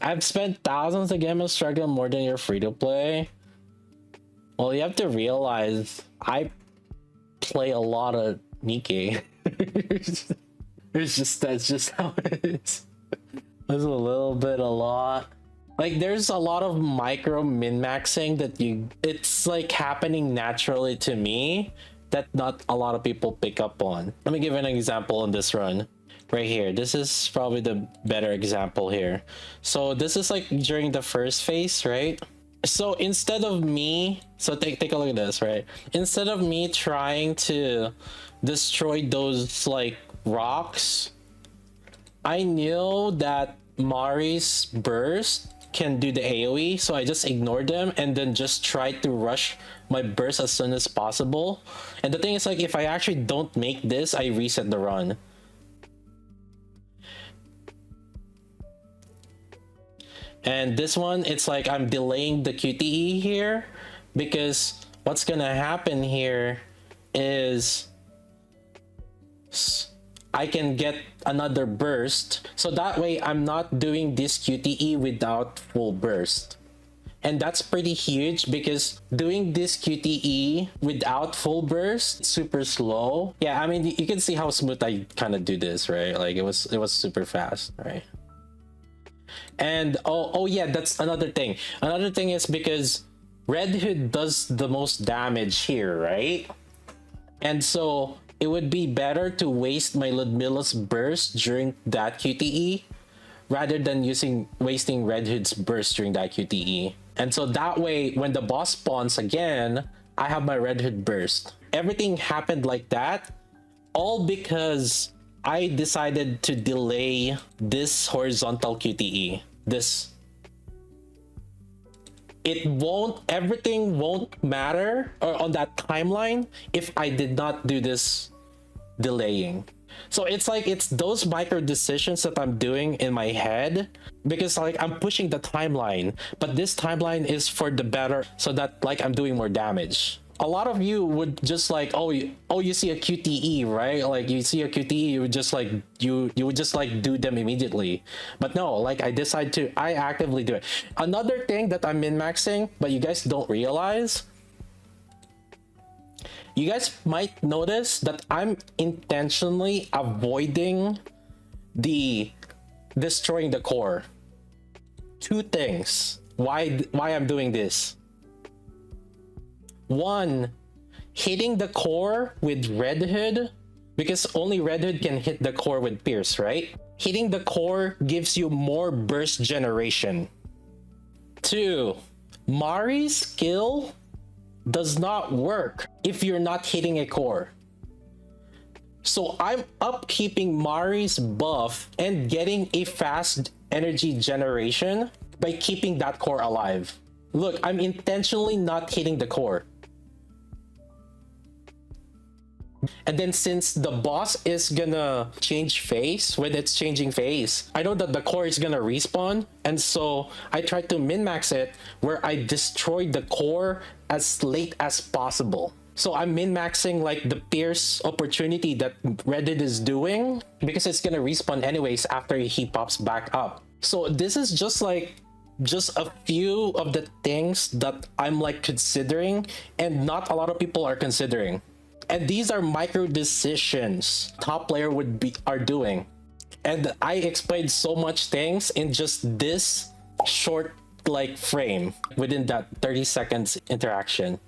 I've spent thousands to get my struggle more than your free to play. Well, you have to realize I play a lot of Nikke. That's just how it is. There's a little bit, a lot. Like there's a lot of micro min-maxing that it's like happening naturally to me that not a lot of people pick up on. Let me give an example on this run. Right here, this is probably the better example here. So this is like during the first phase, right? So instead of me, so take a look at this, right? Instead of me trying to destroy those like rocks, I knew that Mari's burst can do the AoE, so I just ignored them and then just tried to rush my burst as soon as possible. And the thing is, like, if I actually don't make this, I reset the run. And this one, it's like I'm delaying the QTE here because what's gonna happen here is I can get another burst. So that way I'm not doing this QTE without full burst. And that's pretty huge because doing this QTE without full burst, super slow. Yeah, I mean, you can see how smooth I kind of do this, right? Like it was super fast, right? And oh yeah, that's another thing. Another thing is because Red Hood does the most damage here, right? And so it would be better to waste my Ludmilla's burst during that QTE rather than wasting Red Hood's burst during that QTE. And so that way, when the boss spawns again, I have my Red Hood burst. Everything happened like that, all because I decided to delay this horizontal QTE. Everything won't matter on that timeline if I did not do this delaying. So it's like, it's those micro decisions that I'm doing in my head because like I'm pushing the timeline, but this timeline is for the better so that like I'm doing more damage. A lot of you would just like, you see a QTE, right? Like you see a QTE, you would just like, you would just like do them immediately. But no, like I actively do it. Another thing that I'm min-maxing, but you guys don't realize, you guys might notice that I'm intentionally avoiding the destroying the core. Two things why I'm doing this. One, hitting the core with Red Hood, because only Red Hood can hit the core with Pierce, right? Hitting the core gives you more burst generation. Two, Mari's skill does not work if you're not hitting a core. So I'm upkeeping Mari's buff and getting a fast energy generation by keeping that core alive. Look, I'm intentionally not hitting the core. And then since the boss is gonna change phase, when it's changing phase, I know that the core is gonna respawn, and so I try to min-max it where I destroy the core as late as possible. So I'm min-maxing like the Pierce opportunity that Reddit is doing because it's gonna respawn anyways after he pops back up. So this is just a few of the things that I'm like considering and not a lot of people are considering. And these are micro decisions top player are doing. And I explained so much things in just this short like frame within that 30 seconds interaction.